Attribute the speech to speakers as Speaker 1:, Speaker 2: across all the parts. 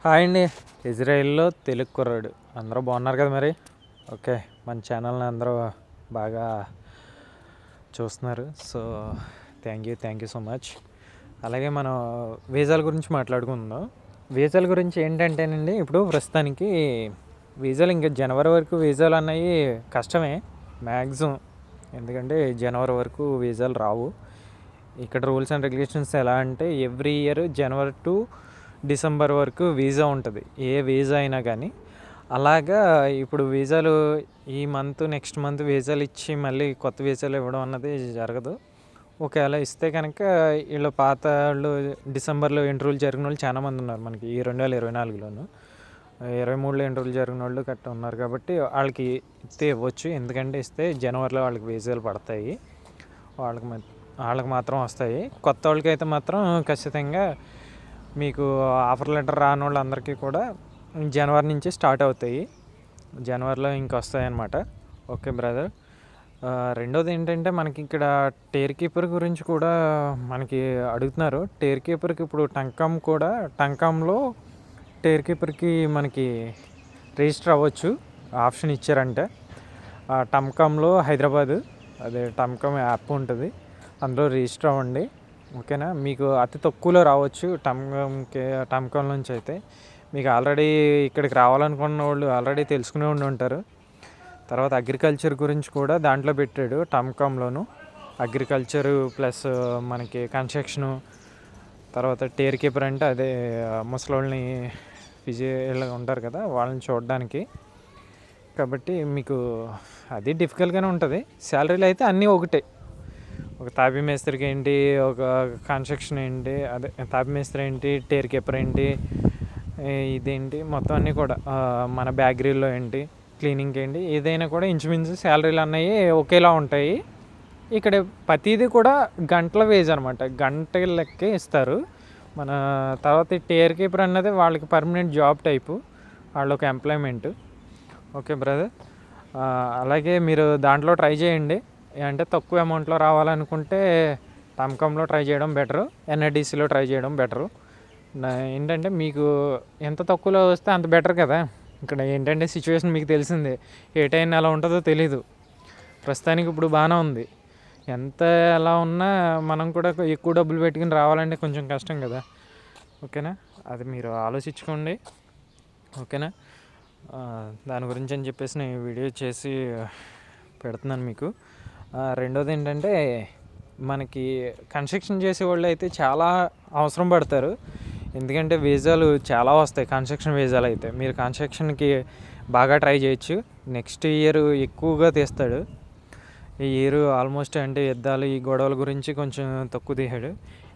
Speaker 1: Hi అండి. ఇజ్రాయిల్లో తెలుగు కుర్రాడు అందరూ బాగున్నారు కదా మరి. ఓకే, మన ఛానల్ని అందరూ బాగా చూస్తున్నారు. So thank you so much. అలాగే మనం వీసాల గురించి మాట్లాడుకుందాం. వీసాల గురించి ఏంటంటేనండి, ఇప్పుడు ప్రస్తుతానికి వీసాలు ఇంకా జనవరి వరకు వీసాలు అన్నవి కష్టమే మ్యాక్సిమం. ఎందుకంటే జనవరి వరకు వీసాలు రావు. ఇక్కడ రూల్స్ అండ్ రెగ్యులేషన్స్ ఎలా అంటే every year January to December వరకు వీసా ఉంటుంది, ఏ వీసా అయినా కానీ. అలాగా ఇప్పుడు వీసాలు ఈ మంత్ నెక్స్ట్ మంత్ వీసాలు ఇచ్చి మళ్ళీ కొత్త వీసాలు ఇవ్వడం అన్నది జరగదు. ఒకవేళ ఇస్తే కనుక వీళ్ళు పాత వాళ్ళు డిసెంబర్లో ఇంటర్వ్యూలు జరిగిన వాళ్ళు చాలామంది ఉన్నారు మనకి ఈ 2024లోను. 23లో ఇంటర్వ్యూలు జరిగిన వాళ్ళు గట్ట ఉన్నారు కాబట్టి వాళ్ళకి ఇస్తే ఇవ్వచ్చు. ఎందుకంటే ఇస్తే జనవరిలో వాళ్ళకి వీసాలు పడతాయి, వాళ్ళకి మాత్రం వస్తాయి. కొత్త వాళ్ళకి అయితే మాత్రం ఖచ్చితంగా మీకు ఆఫర్ లెటర్ రాని వాళ్ళందరికీ కూడా జనవరి నుంచి స్టార్ట్ అవుతాయి, జనవరిలో ఇంక వస్తాయన్నమాట. Okay brother. రెండోది ఏంటంటే మనకి ఇక్కడ టేర్ కీపర్ గురించి కూడా మనకి అడుగుతున్నారు. టేర్ కీపర్కి ఇప్పుడు టంకాంలో టేర్ కీపర్కి మనకి రిజిస్టర్ అవ్వచ్చు, ఆప్షన్ ఇచ్చారంటే. టంకాంలో హైదరాబాదు, అదే టంకాం యాప్ ఉంటుంది, అందులో రిజిస్టర్ అవ్వండి. ఓకేనా. మీకు అతి తక్కువలో రావచ్చు టంకాం నుంచి. అయితే మీకు ఆల్రెడీ ఇక్కడికి రావాలనుకున్న వాళ్ళు ఆల్రెడీ తెలుసుకునే ఉంటారు. తర్వాత అగ్రికల్చర్ గురించి కూడా దాంట్లో పెట్టాడు టంకాంలోను. అగ్రికల్చరు ప్లస్ మనకి కన్స్ట్రక్షను, తర్వాత టేర్ కీపర్ అంటే అదే ముసలోళ్ళని ఫిజికల్గా ఉంటారు కదా వాళ్ళని చూడడానికి. కాబట్టి మీకు అది డిఫికల్ట్గానే ఉంటుంది. శాలరీలు అయితే అన్నీ ఒకటే. ఒక తాపీ మేస్త్రికి ఏంటి, ఒక కన్స్ట్రక్షన్ ఏంటి, అదే తాపీ మేస్త్రి ఏంటి, టేర్ కీపర్ ఏంటి, ఇదేంటి మొత్తం అన్నీ కూడా మన బ్యాకరీలో ఏంటి, క్లీనింగ్ ఏంటి, ఏదైనా కూడా ఇంచుమించు శాలరీలు అన్నవి ఒకేలా ఉంటాయి. ఇక్కడ ప్రతిదీ కూడా గంటల వేజ్ అనమాట, గంట లెక్కే ఇస్తారు. మన తర్వాత టేర్ కీపర్ అన్నది వాళ్ళకి పర్మనెంట్ జాబ్ టైపు, వాళ్ళు ఒక ఎంప్లాయ్మెంట్. Okay brother. అలాగే మీరు దాంట్లో ట్రై చేయండి. అంటే తక్కువ అమౌంట్లో రావాలనుకుంటే టంకాంలో ట్రై చేయడం బెటరు, ఎన్ఐడిసిలో ట్రై చేయడం బెటరు. ఏంటంటే మీకు ఎంత తక్కువలో వస్తే అంత బెటర్ కదా. ఇక్కడ ఏంటంటే సిచ్యువేషన్ మీకు తెలిసిందే, ఏ టైం ఎలా ఉంటుందో తెలీదు. ప్రస్తుతానికి ఇప్పుడు బాగానే ఉంది. ఎంత ఎలా ఉన్నా మనం కూడా ఎక్కువ డబ్బులు పెట్టుకుని రావాలంటే కొంచెం కష్టం కదా. ఓకేనా, అది మీరు ఆలోచించుకోండి. ఓకేనా. దాని గురించి అని చెప్పేసి నేను వీడియో చేసి పెడుతున్నాను మీకు. రెండోది ఏంటంటే మనకి కన్స్ట్రక్షన్ చేసే వాళ్ళు అయితే చాలా అవసరం పడతారు. ఎందుకంటే వీసాలు చాలా వస్తాయి కన్స్ట్రక్షన్ వీసాలు అయితే. మీరు కన్స్ట్రక్షన్కి బాగా ట్రై చేయొచ్చు. నెక్స్ట్ ఇయర్ ఎక్కువగా తీస్తాడు. ఈ ఇయర్ ఆల్మోస్ట్ అంటే యుద్ధాలు ఈ గొడవల గురించి కొంచెం తక్కువ తీసాడు.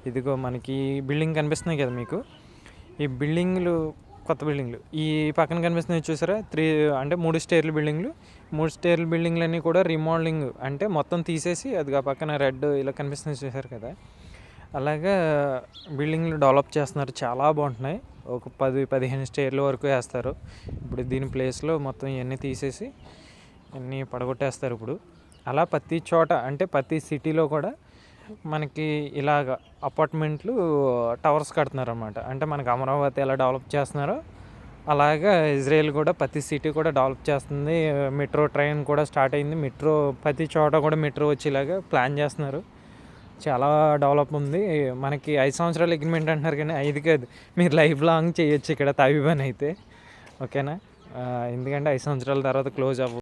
Speaker 1: ఇదిగో మనకి బిల్డింగ్ కనిపిస్తున్నాయి కదా మీకు, ఈ బిల్డింగ్లు కొత్త బిల్డింగ్లు ఈ పక్కన కనిపిస్తున్నాయి చూసారా, 3 స్టేర్ల బిల్డింగ్లు. 3 స్టేర్ల బిల్డింగ్లన్నీ కూడా రీమోడలింగ్, అంటే మొత్తం తీసేసి అది ఆ పక్కన రెడ్ ఇలా కనిపిస్తుంది చూసారు కదా, అలాగా బిల్డింగ్లు డెవలప్ చేస్తున్నారు. చాలా బాగుంటున్నాయి. ఒక 10-15 స్టేర్ల వరకు వేస్తారు. ఇప్పుడు దీని ప్లేస్లో మొత్తం ఇవన్నీ తీసేసి అన్నీ పడగొట్టేస్తారు ఇప్పుడు. అలా ప్రతి చోట అంటే ప్రతి సిటీలో కూడా మనకి ఇలాగ అపార్ట్మెంట్లు టవర్స్ కడుతున్నారు అన్నమాట. అంటే మనకి అమరావతి ఎలా డెవలప్ చేస్తున్నారో అలాగా ఇజ్రాయెల్ కూడా ప్రతి సిటీ కూడా డెవలప్ చేస్తుంది. మెట్రో ట్రైన్ కూడా స్టార్ట్ అయింది. మెట్రో ప్రతి చోట కూడా మెట్రో వచ్చేలాగా ప్లాన్ చేస్తున్నారు. చాలా డెవలప్ ఉంది. మనకి 5 సంవత్సరాల అగ్రిమెంట్ అంటున్నారు, కానీ 5 కాదు, మీరు లైఫ్ లాంగ్ చేయొచ్చు ఇక్కడ తాయివాన్ అయితే. ఓకేనా. ఎందుకంటే 5 సంవత్సరాల తర్వాత క్లోజ్ అవ్వ